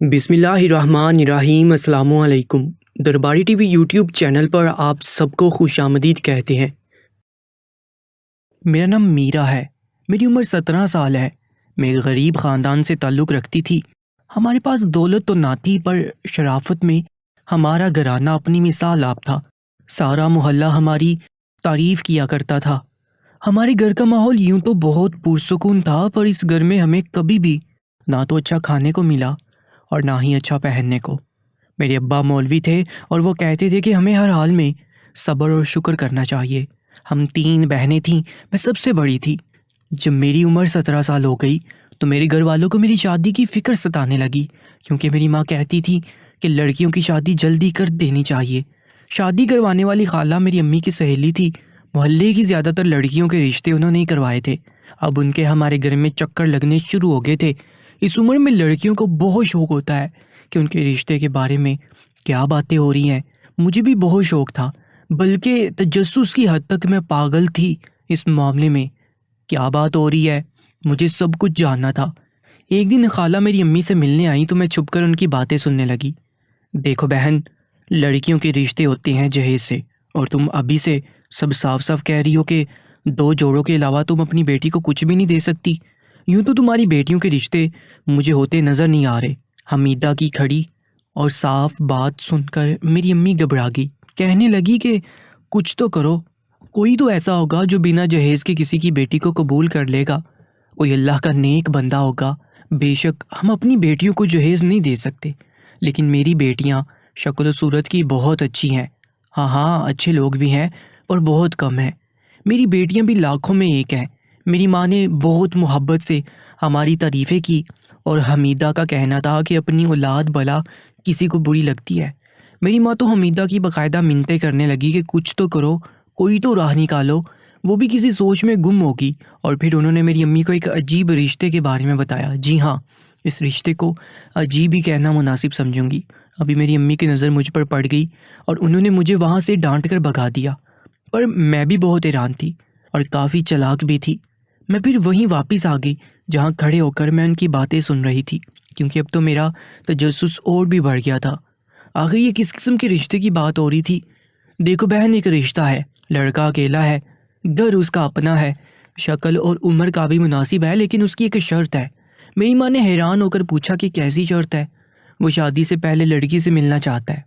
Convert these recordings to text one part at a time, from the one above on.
بسم اللہ الرحمن الرحیم۔ السلام علیکم۔ درباری ٹی وی یوٹیوب چینل پر آپ سب کو خوش آمدید کہتے ہیں۔ میرا نام میرا ہے، میری عمر 17 سال ہے۔ میں ایک غریب خاندان سے تعلق رکھتی تھی۔ ہمارے پاس دولت تو نہ تھی، پر شرافت میں ہمارا گھرانہ اپنی مثال آپ تھا۔ سارا محلہ ہماری تعریف کیا کرتا تھا۔ ہمارے گھر کا ماحول یوں تو بہت پرسکون تھا، پر اس گھر میں ہمیں کبھی بھی نہ تو اچھا کھانے کو ملا اور نہ ہی اچھا پہننے کو۔ میرے ابا مولوی تھے اور وہ کہتے تھے کہ ہمیں ہر حال میں صبر اور شکر کرنا چاہیے۔ ہم 3 بہنیں تھیں، میں سب سے بڑی تھی۔ جب میری عمر 17 سال ہو گئی تو میرے گھر والوں کو میری شادی کی فکر ستانے لگی، کیونکہ میری ماں کہتی تھی کہ لڑکیوں کی شادی جلدی کر دینی چاہیے۔ شادی کروانے والی خالہ میری امی کی سہیلی تھی۔ محلے کی زیادہ تر لڑکیوں کے رشتے انہوں نے ہی کروائے تھے۔ اب ان کے ہمارے گھر میں چکر لگنے شروع ہو گئے تھے۔ اس عمر میں لڑکیوں کو بہت شوق ہوتا ہے کہ ان کے رشتے کے بارے میں کیا باتیں ہو رہی ہیں۔ مجھے بھی بہت شوق تھا، بلکہ تجسس کی حد تک میں پاگل تھی اس معاملے میں۔ کیا بات ہو رہی ہے، مجھے سب کچھ جاننا تھا۔ ایک دن خالہ میری امی سے ملنے آئی تو میں چھپ کر ان کی باتیں سننے لگی۔ دیکھو بہن، لڑکیوں کے رشتے ہوتے ہیں جہیز سے، اور تم ابھی سے سب صاف صاف کہہ رہی ہو کہ 2 جوڑوں کے علاوہ تم اپنی بیٹی کو کچھ بھی نہیں دے سکتی۔ یوں تو تمہاری بیٹیوں کے رشتے مجھے ہوتے نظر نہیں آ رہے۔ حمیدہ کی کھڑی اور صاف بات سن کر میری امی گھبرا گئی۔ کہنے لگی کہ کچھ تو کرو، کوئی تو ایسا ہوگا جو بنا جہیز کے کسی کی بیٹی کو قبول کر لے گا۔ کوئی اللہ کا نیک بندہ ہوگا۔ بے شک ہم اپنی بیٹیوں کو جہیز نہیں دے سکتے، لیکن میری بیٹیاں شکل و صورت کی بہت اچھی ہیں۔ ہاں اچھے لوگ بھی ہیں، پر بہت کم ہیں۔ میری بیٹیاں بھی لاکھوں میں ایک ہیں۔ میری ماں نے بہت محبت سے ہماری تعریفیں کی، اور حمیدہ کا کہنا تھا کہ اپنی اولاد بھلا کسی کو بری لگتی ہے۔ میری ماں تو حمیدہ کی باقاعدہ منتیں کرنے لگی کہ کچھ تو کرو، کوئی تو راہ نکالو۔ وہ بھی کسی سوچ میں گم ہوگی، اور پھر انہوں نے میری امی کو ایک عجیب رشتے کے بارے میں بتایا۔ جی ہاں، اس رشتے کو عجیب ہی کہنا مناسب سمجھوں گی۔ ابھی میری امی کی نظر مجھ پر پڑ گئی اور انہوں نے مجھے وہاں سے ڈانٹ کر بھگا دیا۔ پر میں بھی بہت حیران تھی اور کافی چلاک بھی تھی۔ میں پھر وہیں واپس آ گئی جہاں کھڑے ہو کر میں ان کی باتیں سن رہی تھی، کیونکہ اب تو میرا تجسس اور بھی بڑھ گیا تھا۔ آخر یہ کس قسم کے رشتے کی بات ہو رہی تھی؟ دیکھو بہن، ایک رشتہ ہے، لڑکا اکیلا ہے، گھر اس کا اپنا ہے، شکل اور عمر کا بھی مناسب ہے، لیکن اس کی ایک شرط ہے۔ میری ماں نے حیران ہو کر پوچھا کہ کیسی شرط ہے؟ وہ شادی سے پہلے لڑکی سے ملنا چاہتا ہے۔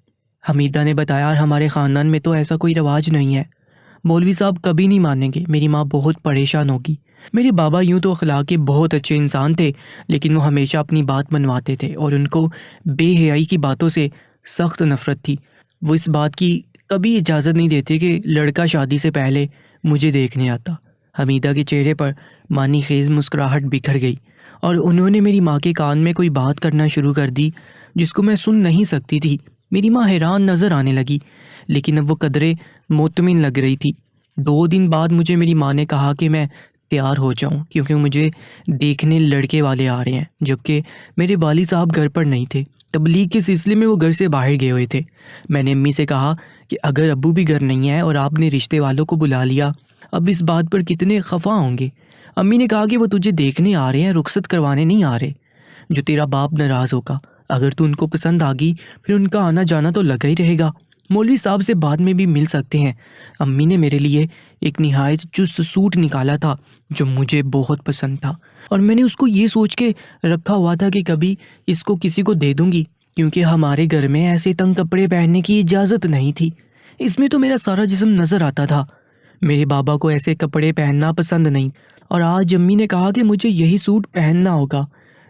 حمیدہ نے بتایا، اور ہمارے خاندان میں تو ایسا کوئی رواج نہیں ہے۔ مولوی صاحب کبھی نہیں مانیں گے۔ میری ماں بہت پریشان ہوگی۔ میرے بابا یوں تو اخلاق کے بہت اچھے انسان تھے، لیکن وہ ہمیشہ اپنی بات منواتے تھے، اور ان کو بے حیائی کی باتوں سے سخت نفرت تھی۔ وہ اس بات کی کبھی اجازت نہیں دیتے کہ لڑکا شادی سے پہلے مجھے دیکھنے آتا۔ حمیدہ کے چہرے پر معنی خیز مسکراہٹ بکھر گئی، اور انہوں نے میری ماں کے کان میں کوئی بات کرنا شروع کر دی جس کو میں سن نہیں سکتی تھی۔ میری ماں حیران نظر آنے لگی، لیکن اب وہ قدرے مطمئن لگ رہی تھی۔ 2 دن بعد مجھے میری ماں نے کہا کہ میں تیار ہو جاؤں، کیونکہ مجھے دیکھنے لڑکے والے آ رہے ہیں، جبکہ میرے والد صاحب گھر پر نہیں تھے۔ تبلیغ کے سلسلے میں وہ گھر سے باہر گئے ہوئے تھے۔ میں نے امی سے کہا کہ اگر ابو بھی گھر نہیں ہے اور آپ نے رشتے والوں کو بلا لیا، اب اس بات پر کتنے خفا ہوں گے۔ امی نے کہا کہ وہ تجھے دیکھنے آ رہے ہیں، رخصت کروانے نہیں آ رہے۔ جو تیرا باپ ناراض ہوگا، اگر تو ان کو پسند آ گئی، پھر ان کا آنا جانا تو لگا ہی رہے گا۔ مولوی صاحب سے بعد میں بھی مل سکتے ہیں۔ امی نے میرے لیے ایک نہایت چست سوٹ نکالا تھا جو مجھے بہت پسند تھا، اور میں نے اس کو یہ سوچ کے رکھا ہوا تھا کہ کبھی اس کو کسی کو دے دوں گی، کیونکہ ہمارے گھر میں ایسے تنگ کپڑے پہننے کی اجازت نہیں تھی۔ اس میں تو میرا سارا جسم نظر آتا تھا۔ میرے بابا کو ایسے کپڑے پہننا پسند نہیں، اور آج امی نے کہا کہ مجھے یہی سوٹ پہننا ہوگا۔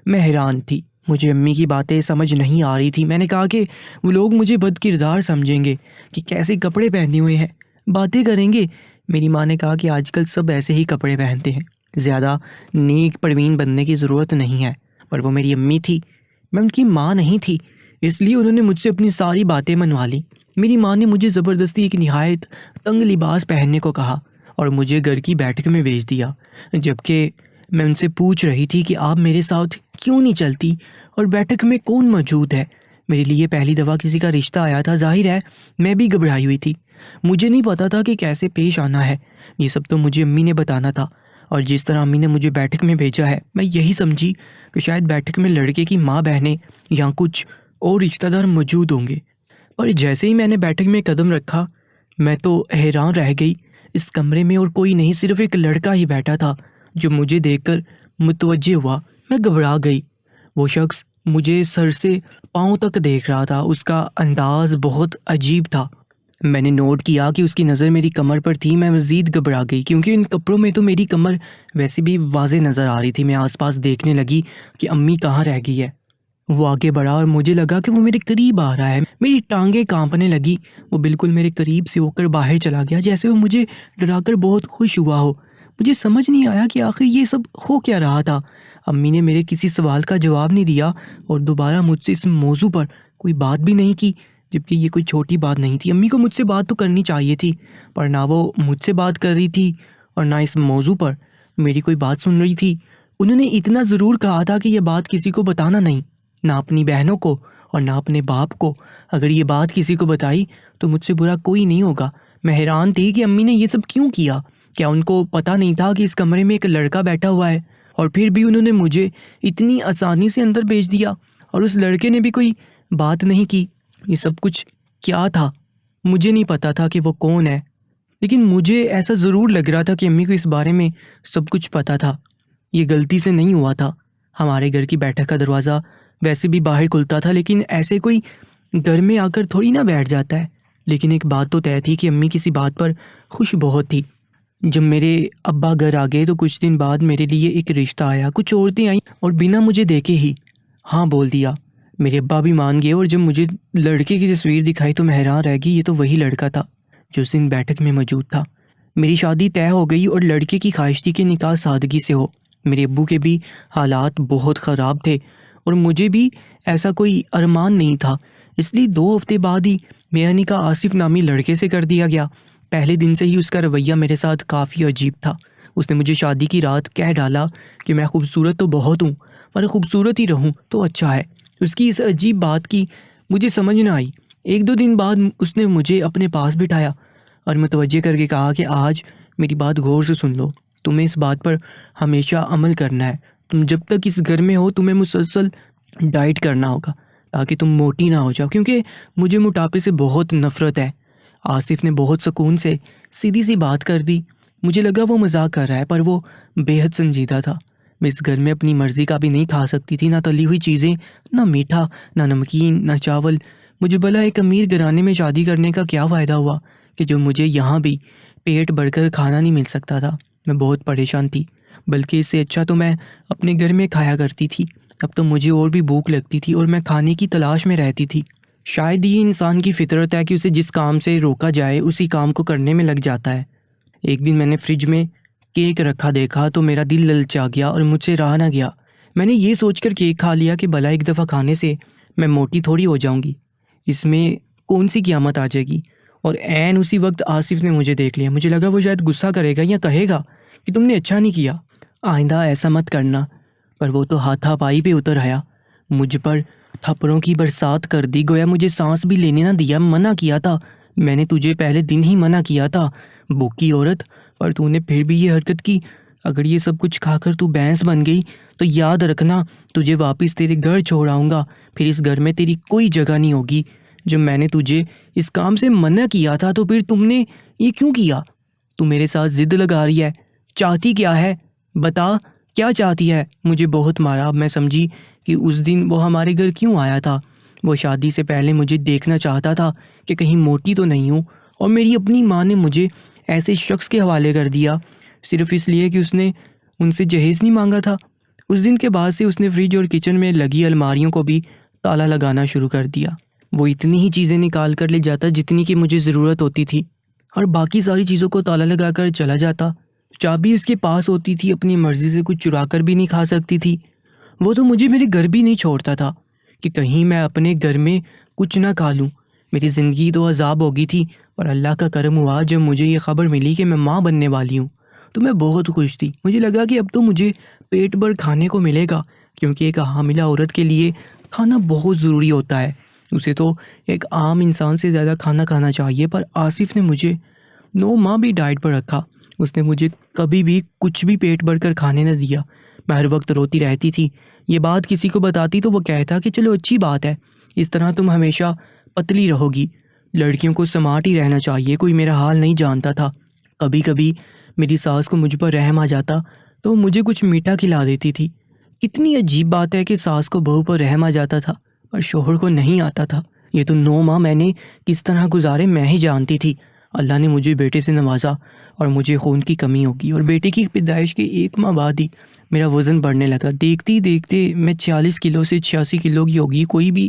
میں حیران تھی، مجھے امی کی باتیں سمجھ نہیں آ رہی تھی۔ میں نے کہا کہ وہ لوگ مجھے بد کردار سمجھیں گے کہ کیسے کپڑے پہنے ہوئے ہیں، باتیں کریں گے۔ میری ماں نے کہا کہ آج کل سب ایسے ہی کپڑے پہنتے ہیں، زیادہ نیک پروین بننے کی ضرورت نہیں ہے۔ پر وہ میری امی تھی، میں ان کی ماں نہیں تھی، اس لیے انہوں نے مجھ سے اپنی ساری باتیں منوا لی۔ میری ماں نے مجھے زبردستی ایک نہایت تنگ لباس پہننے کو کہا اور مجھے گھر کی بیٹھک میں بھیج دیا، جبکہ میں ان سے پوچھ رہی تھی کہ آپ میرے ساتھ کیوں نہیں چلتی، اور بیٹھک میں کون موجود ہے؟ میرے لیے پہلی دفعہ کسی کا رشتہ آیا تھا، ظاہر ہے میں بھی گھبرائی ہوئی تھی۔ مجھے نہیں پتا تھا کہ کیسے پیش آنا ہے، یہ سب تو مجھے امی نے بتانا تھا، اور جس طرح امی نے مجھے بیٹھک میں بھیجا ہے میں یہی سمجھی کہ شاید بیٹھک میں لڑکے کی ماں بہنیں یا کچھ اور رشتہ دار موجود ہوں گے، پر جیسے ہی میں نے بیٹھک میں قدم رکھا میں تو حیران رہ گئی۔ اس کمرے میں اور کوئی نہیں، صرف ایک لڑکا ہی بیٹھا تھا جو مجھے دیکھ کر متوجہ ہوا۔ میں گھبرا گئی۔ وہ شخص مجھے سر سے پاؤں تک دیکھ رہا تھا، اس کا انداز بہت عجیب تھا۔ میں نے نوٹ کیا کہ اس کی نظر میری کمر پر تھی۔ میں مزید گھبرا گئی کیونکہ ان کپڑوں میں تو میری کمر ویسے بھی واضح نظر آ رہی تھی۔ میں آس پاس دیکھنے لگی کہ امی کہاں رہ گئی ہے۔ وہ آگے بڑھا اور مجھے لگا کہ وہ میرے قریب آ رہا ہے۔ میری ٹانگیں کانپنے لگی۔ وہ بالکل میرے قریب سے ہو کر باہر چلا گیا، جیسے وہ مجھے ڈرا کر بہت خوش ہوا ہو۔ مجھے سمجھ نہیں آیا کہ آخر یہ سب ہو کیا رہا تھا۔ امی نے میرے کسی سوال کا جواب نہیں دیا اور دوبارہ مجھ سے اس موضوع پر کوئی بات بھی نہیں کی، جبکہ یہ کوئی چھوٹی بات نہیں تھی۔ امی کو مجھ سے بات تو کرنی چاہیے تھی، پر نہ وہ مجھ سے بات کر رہی تھی اور نہ اس موضوع پر میری کوئی بات سن رہی تھی۔ انہوں نے اتنا ضرور کہا تھا کہ یہ بات کسی کو بتانا نہیں، نہ اپنی بہنوں کو اور نہ اپنے باپ کو۔ اگر یہ بات کسی کو بتائی تو مجھ سے برا کوئی نہیں ہوگا۔ میں حیران تھی کہ امی نے یہ سب کیوں کیا۔ کیا ان کو پتہ نہیں تھا کہ اس کمرے میں ایک لڑکا بیٹھا ہوا ہے؟ اور پھر بھی انہوں نے مجھے اتنی آسانی سے اندر بھیج دیا، اور اس لڑکے نے بھی کوئی بات نہیں کی۔ یہ سب کچھ کیا تھا؟ مجھے نہیں پتا تھا کہ وہ کون ہے، لیکن مجھے ایسا ضرور لگ رہا تھا کہ امی کو اس بارے میں سب کچھ پتا تھا۔ یہ غلطی سے نہیں ہوا تھا۔ ہمارے گھر کی بیٹھک کا دروازہ ویسے بھی باہر کھلتا تھا، لیکن ایسے کوئی گھر میں آ کر تھوڑی نہ بیٹھ جاتا ہے۔ لیکن ایک بات تو طے تھی کہ امی کسی بات پر خوش بہت تھی۔ جب میرے ابا گھر آ گئے تو کچھ دن بعد میرے لیے ایک رشتہ آیا۔ کچھ عورتیں آئیں اور بنا مجھے دیکھے ہی ہاں بول دیا۔ میرے ابا بھی مان گئے، اور جب مجھے لڑکے کی تصویر دکھائی تو میں حیران رہ گئی۔ یہ تو وہی لڑکا تھا جو اس دن بیٹھک میں موجود تھا۔ میری شادی طے ہو گئی اور لڑکے کی خواہش تھی کہ نکاح سادگی سے ہو۔ میرے ابو کے بھی حالات بہت خراب تھے اور مجھے بھی ایسا کوئی ارمان نہیں تھا، اس لیے 2 ہفتے بعد ہی میرا نکاح آصف نامی لڑکے سے کر دیا گیا۔ پہلے دن سے ہی اس کا رویہ میرے ساتھ کافی عجیب تھا۔ اس نے مجھے شادی کی رات کہہ ڈالا کہ میں خوبصورت تو بہت ہوں، پر خوبصورت ہی رہوں تو اچھا ہے۔ اس کی اس عجیب بات کی مجھے سمجھ نہ آئی۔ 1-2 دن بعد اس نے مجھے اپنے پاس بٹھایا اور متوجہ کر کے کہا کہ آج میری بات غور سے سن لو، تمہیں اس بات پر ہمیشہ عمل کرنا ہے۔ تم جب تک اس گھر میں ہو تمہیں مسلسل ڈائٹ کرنا ہوگا تاکہ تم موٹی نہ ہو جاؤ، کیونکہ مجھے موٹاپے سے بہت نفرت ہے۔ آصف نے بہت سکون سے سیدھی سی بات کر دی۔ مجھے لگا وہ مذاق کر رہا ہے، پر وہ بے حد سنجیدہ تھا۔ میں اس گھر میں اپنی مرضی کا بھی نہیں کھا سکتی تھی، نہ تلی ہوئی چیزیں، نہ میٹھا، نہ نمکین، نہ چاول۔ مجھے بھلا ایک امیر گھرانے میں شادی کرنے کا کیا فائدہ ہوا کہ جو مجھے یہاں بھی پیٹ بھر کر کھانا نہیں مل سکتا تھا۔ میں بہت پریشان تھی، بلکہ اس سے اچھا تو میں اپنے گھر میں کھایا کرتی تھی۔ اب تو مجھے اور بھی بھوک لگتی تھی اور میں کھانے کی تلاش میں رہتی تھی۔ شاید یہ انسان کی فطرت ہے کہ اسے جس کام سے روکا جائے اسی کام کو کرنے میں لگ جاتا ہے۔ ایک دن میں نے فریج میں کیک رکھا دیکھا تو میرا دل للچا گیا اور مجھ سے رہا نہ گیا۔ میں نے یہ سوچ کر کیک کھا لیا کہ بھلا ایک دفعہ کھانے سے میں موٹی تھوڑی ہو جاؤں گی، اس میں کون سی قیامت آ جائے گی۔ اور عین اسی وقت آصف نے مجھے دیکھ لیا۔ مجھے لگا وہ شاید غصہ کرے گا یا کہے گا کہ تم نے اچھا نہیں کیا، آئندہ ایسا مت کرنا، پر وہ تو ہاتھا پائی پہ اتر آیا۔ مجھ پر تھپڑوں کی برسات کر دی، گویا مجھے سانس بھی لینے نہ دیا۔ منع کیا تھا، میں نے تجھے پہلے دن ہی منع کیا تھا بھوکی عورت، پر تو نے پھر بھی یہ حرکت کی۔ اگر یہ سب کچھ کھا کر تو بھینس بن گئی تو یاد رکھنا تجھے واپس تیرے گھر چھوڑ آؤں گا، پھر اس گھر میں تیری کوئی جگہ نہیں ہوگی۔ جب میں نے تجھے اس کام سے منع کیا تھا تو پھر تم نے یہ کیوں کیا؟ تو میرے ساتھ ضد لگا رہی ہے، چاہتی کیا ہے؟ بتا کیا چاہتی ہے؟ مجھے بہت مارا۔ اب میں سمجھی کہ اس دن وہ ہمارے گھر کیوں آیا تھا۔ وہ شادی سے پہلے مجھے دیکھنا چاہتا تھا کہ کہیں موٹی تو نہیں ہوں، اور میری اپنی ماں نے مجھے ایسے شخص کے حوالے کر دیا صرف اس لیے کہ اس نے ان سے جہیز نہیں مانگا تھا۔ اس دن کے بعد سے اس نے فریج اور کچن میں لگی الماریوں کو بھی تالا لگانا شروع کر دیا۔ وہ اتنی ہی چیزیں نکال کر لے جاتا جتنی کہ مجھے ضرورت ہوتی تھی، اور باقی ساری چیزوں کو تالا لگا کر چلا جاتا۔ چابی اس کے پاس ہوتی تھی، اپنی مرضی سے کچھ چرا کر بھی نہیں کھا سکتی تھی۔ وہ تو مجھے میرے گھر بھی نہیں چھوڑتا تھا کہ کہیں میں اپنے گھر میں کچھ نہ کھا لوں۔ میری زندگی تو عذاب ہو گئی تھی، پر اللہ کا کرم ہوا جب مجھے یہ خبر ملی کہ میں ماں بننے والی ہوں تو میں بہت خوش تھی۔ مجھے لگا کہ اب تو مجھے پیٹ بھر کھانے کو ملے گا، کیونکہ ایک حاملہ عورت کے لیے کھانا بہت ضروری ہوتا ہے۔ اسے تو ایک عام انسان سے زیادہ کھانا کھانا چاہیے، پر آصف نے مجھے 9 ماہ بھی ڈائٹ پر رکھا۔ اس نے مجھے کبھی بھی کچھ بھی پیٹ بھر کر کھانے نہ دیا۔ میں ہر وقت روتی رہتی تھی۔ یہ بات کسی کو بتاتی تو وہ کہتا کہ چلو اچھی بات ہے، اس طرح تم ہمیشہ پتلی رہو گی، لڑکیوں کو سمارٹ ہی رہنا چاہیے۔ کوئی میرا حال نہیں جانتا تھا۔ کبھی کبھی میری ساس کو مجھ پر رحم آ جاتا تو وہ مجھے کچھ میٹھا کھلا دیتی تھی۔ کتنی عجیب بات ہے کہ ساس کو بہو پر رحم آ جاتا تھا پر شوہر کو نہیں آتا تھا۔ یہ تو 9 ماہ میں نے کس طرح گزارے میں ہی جانتی تھی۔ اللہ نے مجھے بیٹے سے نوازا اور مجھے خون کی کمی ہوگی، اور بیٹے کی پیدائش کے 1 ماہ بعد ہی میرا وزن بڑھنے لگا۔ دیکھتے ہی دیکھتے میں 46 کلو سے 86 کلو کی ہوگی۔ کوئی بھی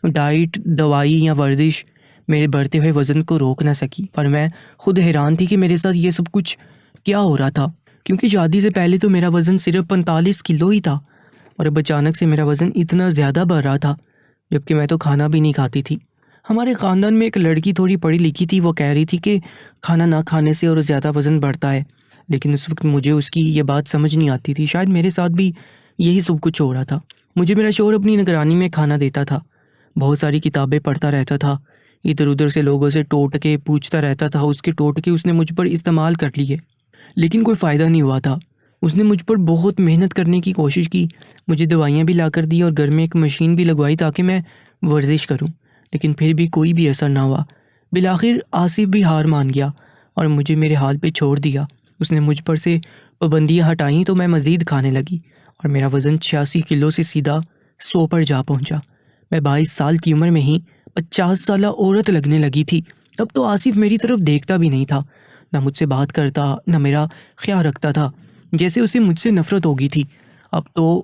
ڈائٹ، دوائی یا ورزش میرے بڑھتے ہوئے وزن کو روک نہ سکی، پر میں خود حیران تھی کہ میرے ساتھ یہ سب کچھ کیا ہو رہا تھا، کیونکہ شادی سے پہلے تو میرا وزن صرف 45 کلو ہی تھا، اور اب اچانک سے میرا وزن اتنا زیادہ بڑھ رہا تھا، جبکہ میں تو کھانا بھی نہیں کھاتی تھی۔ ہمارے خاندان میں ایک لڑکی تھوڑی پڑھی لکھی تھی، وہ کہہ رہی تھی کہ کھانا نہ کھانے سے اور زیادہ وزن بڑھتا ہے، لیکن اس وقت مجھے اس کی یہ بات سمجھ نہیں آتی تھی۔ شاید میرے ساتھ بھی یہی سب کچھ ہو رہا تھا۔ مجھے میرا شوہر اپنی نگرانی میں کھانا دیتا تھا، بہت ساری کتابیں پڑھتا رہتا تھا، ادھر ادھر سے لوگوں سے ٹوٹکے پوچھتا رہتا تھا۔ اس کے ٹوٹکے اس نے مجھ پر استعمال کر لیے، لیکن کوئی فائدہ نہیں ہوا تھا۔ اس نے مجھ پر بہت محنت کرنے کی کوشش کی، مجھے دوائیاں بھی لا کر دی اور گھر میں ایک مشین بھی لگوائی تاکہ میں ورزش کروں، لیکن پھر بھی کوئی بھی اثر نہ ہوا۔ بالآخر آصف بھی ہار مان گیا اور مجھے میرے حال پہ چھوڑ دیا۔ اس نے مجھ پر سے پابندیاں ہٹائیں تو میں مزید کھانے لگی اور میرا وزن 86 کلو سے سیدھا 100 پر جا پہنچا۔ میں 22 سال کی عمر میں ہی 50 سالہ عورت لگنے لگی تھی۔ تب تو آصف میری طرف دیکھتا بھی نہیں تھا، نہ مجھ سے بات کرتا، نہ میرا خیال رکھتا تھا، جیسے اسے مجھ سے نفرت ہو گئی تھی۔ اب تو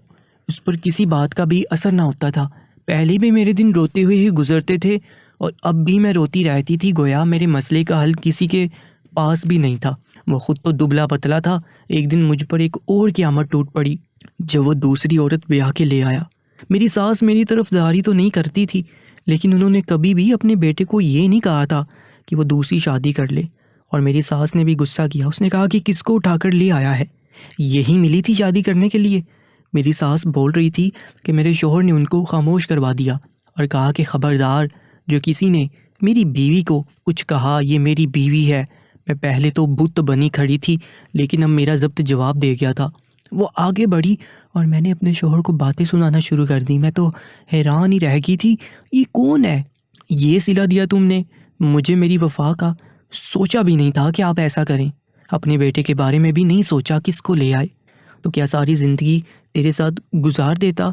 اس پر کسی بات کا بھی اثر نہ ہوتا تھا۔ پہلے بھی میرے دن روتے ہوئے ہی گزرتے تھے اور اب بھی میں روتی رہتی تھی، گویا میرے مسئلے کا حل کسی کے پاس بھی نہیں تھا۔ وہ خود تو دبلا پتلا تھا۔ ایک دن مجھ پر ایک اور قیامت ٹوٹ پڑی جب وہ دوسری عورت بیاہ کے لے آیا۔ میری ساس میری طرف داری تو نہیں کرتی تھی، لیکن انہوں نے کبھی بھی اپنے بیٹے کو یہ نہیں کہا تھا کہ وہ دوسری شادی کر لے، اور میری ساس نے بھی غصہ کیا۔ اس نے کہا کہ کس کو اٹھا کر لے آیا ہے، یہی ملی تھی شادی کرنے کے لیے۔ میری ساس بول رہی تھی کہ میرے شوہر نے ان کو خاموش کروا دیا اور کہا کہ خبردار، جو کسی نے میری بیوی کو کچھ کہا، یہ میری بیوی ہے۔ میں پہلے تو بت بنی کھڑی تھی، لیکن اب میرا ضبط جواب دے گیا تھا۔ وہ آگے بڑھی اور میں نے اپنے شوہر کو باتیں سنانا شروع کر دی۔ میں تو حیران ہی رہ گئی تھی، یہ کون ہے؟ یہ صلہ دیا تم نے مجھے میری وفا کا؟ سوچا بھی نہیں تھا کہ آپ ایسا کریں۔ اپنے بیٹے کے بارے میں بھی نہیں سوچا کس کو لے آئے، تو کیا ساری زندگی تیرے ساتھ گزار دیتا؟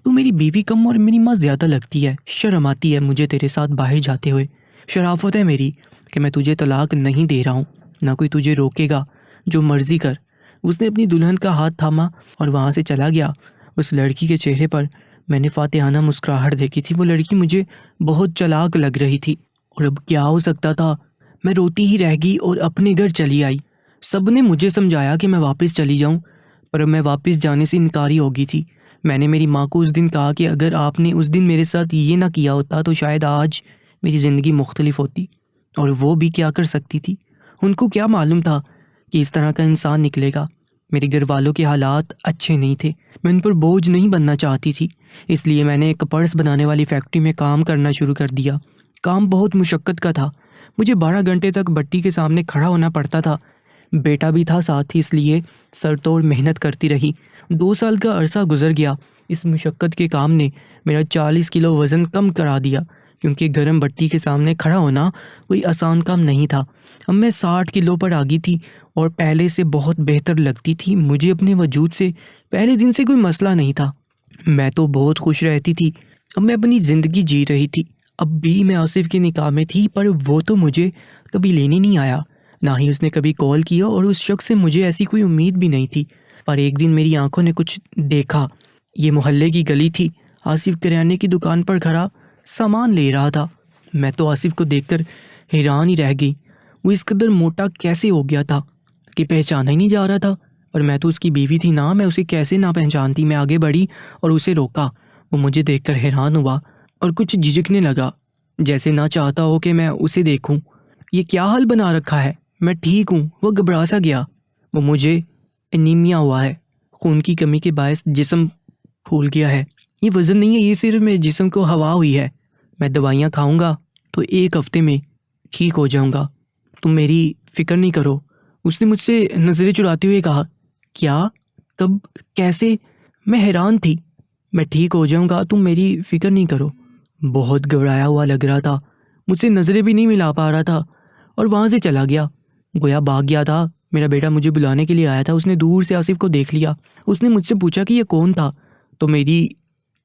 تو میری بیوی کم اور میری ماں زیادہ لگتی ہے۔ شرم آتی ہے مجھے تیرے ساتھ باہر جاتے ہوئے۔ شرافت ہے میری کہ میں تجھے طلاق نہیں دے رہا ہوں، نہ کوئی تجھے روکے گا، جو مرضی کر۔ اس نے اپنی دلہن کا ہاتھ تھاما اور وہاں سے چلا گیا۔ اس لڑکی کے چہرے پر میں نے فاتحانہ مسکراہٹ دیکھی تھی۔ وہ لڑکی مجھے بہت چلاک لگ رہی تھی، اور اب کیا ہو سکتا تھا؟ میں روتی ہی رہ گئی اور اپنے گھر چلی آئی۔ سب نے مجھے سمجھایا کہ میں واپس چلی جاؤں، پر اب میں واپس جانے سے انکاری ہو گئی تھی۔ میں نے میری ماں کو اس دن کہا کہ اگر آپ نے اس دن میرے ساتھ یہ نہ کیا ہوتا تو شاید آج میری زندگی مختلف ہوتی، اور وہ بھی کیا کر سکتی تھی۔ ان کو کیا معلوم تھا کہ اس طرح کا انسان نکلے گا۔ میرے گھر والوں کے حالات اچھے نہیں تھے، میں ان پر بوجھ نہیں بننا چاہتی تھی، اس لیے میں نے ایک پرس بنانے والی فیکٹری میں کام کرنا شروع کر دیا۔ کام بہت مشقت کا تھا، مجھے 12 گھنٹے تک بٹی کے سامنے کھڑا ہونا پڑتا تھا۔ بیٹا بھی تھا ساتھ ہی، اس لیے سر توڑ محنت کرتی رہی۔ 2 سال کا عرصہ گزر گیا۔ اس مشقت کے کام نے میرا 40 کلو وزن کم کرا دیا، کیونکہ گرم بٹی کے سامنے کھڑا ہونا کوئی آسان کام نہیں تھا۔ اب میں 60 کلو پر آ گئی تھی اور پہلے سے بہت بہتر لگتی تھی۔ مجھے اپنے وجود سے پہلے دن سے کوئی مسئلہ نہیں تھا، میں تو بہت خوش رہتی تھی۔ اب میں اپنی زندگی جی رہی تھی۔ اب بھی میں آصف کے نکاح میں تھی، پر وہ تو مجھے کبھی لینے نہیں آیا، نہ ہی اس نے کبھی کال کیا، اور اس شخص سے مجھے ایسی کوئی امید بھی نہیں تھی۔ پر ایک دن میری آنکھوں نے کچھ دیکھا۔ یہ محلے کی گلی تھی۔ آصف کریانے کی دکان پر کھڑا سامان لے رہا تھا۔ میں تو آصف کو دیکھ کر حیران ہی رہ گئی۔ وہ اس قدر موٹا کیسے ہو گیا تھا کہ پہچانا ہی نہیں جا رہا تھا، اور میں تو اس کی بیوی تھی نا، میں اسے کیسے نہ پہچانتی۔ میں آگے بڑھی اور اسے روکا۔ وہ مجھے دیکھ کر حیران ہوا اور کچھ جھجکنے لگا، جیسے نہ چاہتا ہو کہ میں اسے دیکھوں۔ یہ کیا حال بنا رکھا ہے؟ میں ٹھیک ہوں۔ وہ گھبرا سا گیا۔ وہ مجھے انیمیا ہوا ہے، خون کی کمی کے باعث جسم پھول گیا ہے۔ یہ وزن نہیں ہے، یہ صرف میرے جسم کو ہوا ہوئی ہے۔ میں دوائیاں کھاؤں گا تو 1 ہفتے میں ٹھیک ہو جاؤں گا، تم میری فکر نہیں کرو۔ اس نے مجھ سے نظریں چراتے ہوئے کہا، کیا؟ کب؟ کیسے؟ میں حیران تھی۔ میں ٹھیک ہو جاؤں گا، تم میری فکر نہیں کرو۔ بہت گھبرایا ہوا لگ رہا تھا، مجھ سے نظریں بھی نہیں ملا پا رہا تھا اور وہاں سے چلا گیا، گویا بھاگ گیا تھا۔ میرا بیٹا مجھے بلانے کے لیے آیا تھا، اس نے دور سے آصف کو دیکھ لیا۔ اس نے مجھ سے پوچھا کہ یہ کون تھا، تو میری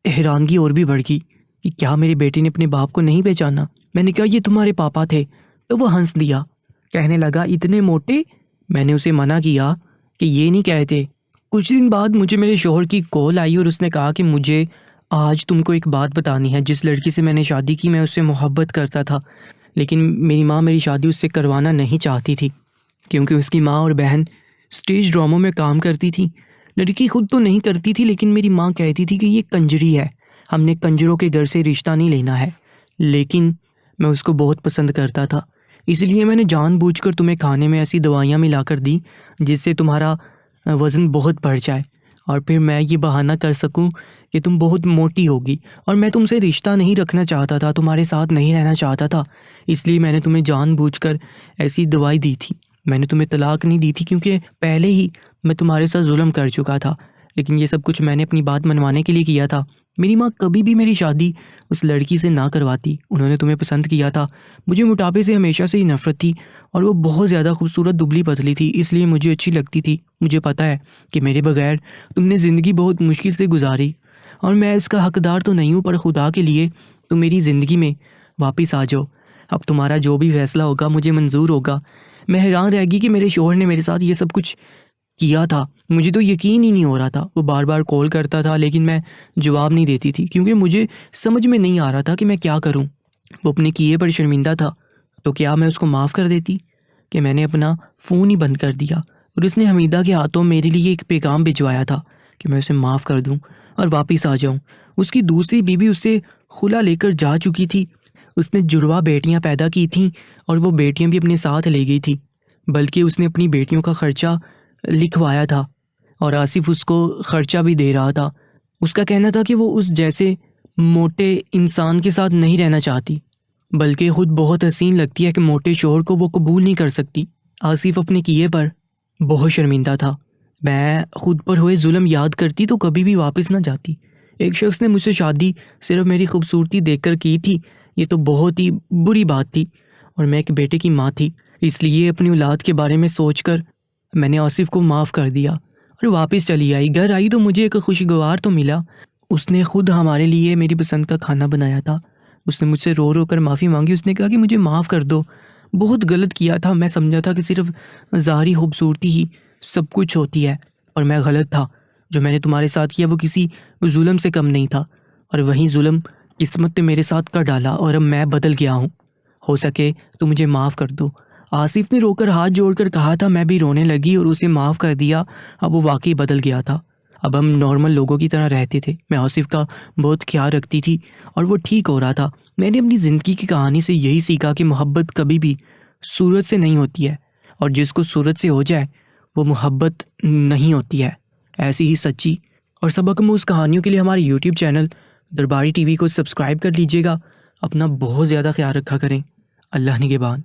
حیرانگی اور بھی بڑھ گئی کہ کیا میرے بیٹے نے اپنے باپ کو نہیں پہچانا۔ میں نے کہا یہ تمہارے پاپا تھے، تو وہ ہنس دیا، کہنے لگا اتنے موٹے؟ میں نے اسے منع کیا کہ یہ نہیں کہتے۔ کچھ دن بعد مجھے میرے شوہر کی کال آئی اور اس نے کہا کہ مجھے آج تم کو ایک بات بتانی ہے۔ جس لڑکی سے میں نے شادی کی میں اس سے محبت کرتا تھا، لیکن میری ماں میری شادی اس سے کروانا نہیں چاہتی تھی، کیونکہ اس کی ماں اور بہن سٹیج ڈراموں میں کام کرتی تھی۔ لڑکی خود تو نہیں کرتی تھی، لیکن میری ماں کہتی تھی کہ یہ کنجری ہے، ہم نے کنجروں کے گھر سے رشتہ نہیں لینا ہے۔ لیکن میں اس کو بہت پسند کرتا تھا، اس لیے میں نے جان بوجھ کر تمہیں کھانے میں ایسی دوائیاں ملا کر دی جس سے تمہارا وزن بہت بڑھ جائے، اور پھر میں یہ بہانہ کر سکوں کہ تم بہت موٹی ہوگی، اور میں تم سے رشتہ نہیں رکھنا چاہتا تھا، تمہارے ساتھ نہیں رہنا چاہتا تھا، اس لیے میں نے تمہیں جان بوجھ کر ایسی دوائی دی تھی۔ میں نے تمہیں طلاق نہیں دی تھی کیونکہ پہلے ہی میں تمہارے ساتھ ظلم کر چکا تھا، لیکن یہ سب کچھ میں نے اپنی بات منوانے کے لیے کیا تھا۔ میری ماں کبھی بھی میری شادی اس لڑکی سے نہ کرواتی، انہوں نے تمہیں پسند کیا تھا۔ مجھے موٹاپے سے ہمیشہ سے ہی نفرت تھی، اور وہ بہت زیادہ خوبصورت دبلی پتلی تھی، اس لیے مجھے اچھی لگتی تھی۔ مجھے پتہ ہے کہ میرے بغیر تم نے زندگی بہت مشکل سے گزاری، اور میں اس کا حقدار تو نہیں ہوں، پر خدا کے لیے تم میری زندگی میں واپس آ جاؤ۔ اب تمہارا جو بھی فیصلہ ہوگا مجھے منظور ہوگا۔ میں حیران رہ گئی کہ میرے شوہر نے میرے ساتھ یہ سب کچھ کیا تھا، مجھے تو یقین ہی نہیں ہو رہا تھا۔ وہ بار بار کال کرتا تھا لیکن میں جواب نہیں دیتی تھی، کیونکہ مجھے سمجھ میں نہیں آ رہا تھا کہ میں کیا کروں۔ وہ اپنے کیے پر شرمندہ تھا، تو کیا میں اس کو معاف کر دیتی؟ کہ میں نے اپنا فون ہی بند کر دیا، اور اس نے حمیدہ کے ہاتھوں میرے لیے ایک پیغام بھجوایا تھا کہ میں اسے معاف کر دوں اور واپس آ جاؤں۔ اس کی دوسری بیوی اس سے خلا لے کر جا چکی تھی، اس نے جڑواں بیٹیاں پیدا کی تھیں، اور وہ بیٹیاں بھی اپنے ساتھ لے گئی تھی، بلکہ اس نے اپنی بیٹیوں کا خرچہ لکھوایا تھا، اور آصف اس کو خرچہ بھی دے رہا تھا۔ اس کا کہنا تھا کہ وہ اس جیسے موٹے انسان کے ساتھ نہیں رہنا چاہتی، بلکہ خود بہت حسین لگتی ہے کہ موٹے شوہر کو وہ قبول نہیں کر سکتی۔ آصف اپنے کیے پر بہت شرمندہ تھا۔ میں خود پر ہوئے ظلم یاد کرتی تو کبھی بھی واپس نہ جاتی۔ ایک شخص نے مجھ سے شادی صرف میری خوبصورتی دیکھ کر کی تھی، یہ تو بہت ہی بری بات تھی، اور میں ایک بیٹے کی ماں تھی، اس لیے اپنی اولاد کے بارے میں سوچ کر میں نے آصف کو معاف کر دیا اور واپس چلی آئی۔ گھر آئی تو مجھے ایک خوشگوار تو ملا، اس نے خود ہمارے لیے میری پسند کا کھانا بنایا تھا۔ اس نے مجھ سے رو رو کر معافی مانگی، اس نے کہا کہ مجھے معاف کر دو، بہت غلط کیا تھا، میں سمجھا تھا کہ صرف ظاہری خوبصورتی ہی سب کچھ ہوتی ہے، اور میں غلط تھا۔ جو میں نے تمہارے ساتھ کیا وہ کسی ظلم سے کم نہیں تھا، اور وہی ظلم قسمت نے میرے ساتھ کر ڈالا، اور اب میں بدل گیا ہوں، ہو سکے تو مجھے معاف کر دو۔ آصف نے رو کر ہاتھ جوڑ کر کہا تھا، میں بھی رونے لگی اور اسے معاف کر دیا۔ اب وہ واقعی بدل گیا تھا، اب ہم نارمل لوگوں کی طرح رہتے تھے۔ میں آصف کا بہت خیال رکھتی تھی اور وہ ٹھیک ہو رہا تھا۔ میں نے اپنی زندگی کی کہانی سے یہی سیکھا کہ محبت کبھی بھی صورت سے نہیں ہوتی ہے، اور جس کو صورت سے ہو جائے وہ محبت نہیں ہوتی ہے۔ ایسی ہی سچی اور سبق آموز کہانیوں کے لیے ہمارے YouTube چینل درباری ٹی وی کو سبسکرائب کر لیجیے گا۔ اپنا بہت زیادہ خیال رکھا کریں۔ اللہ نگہبان۔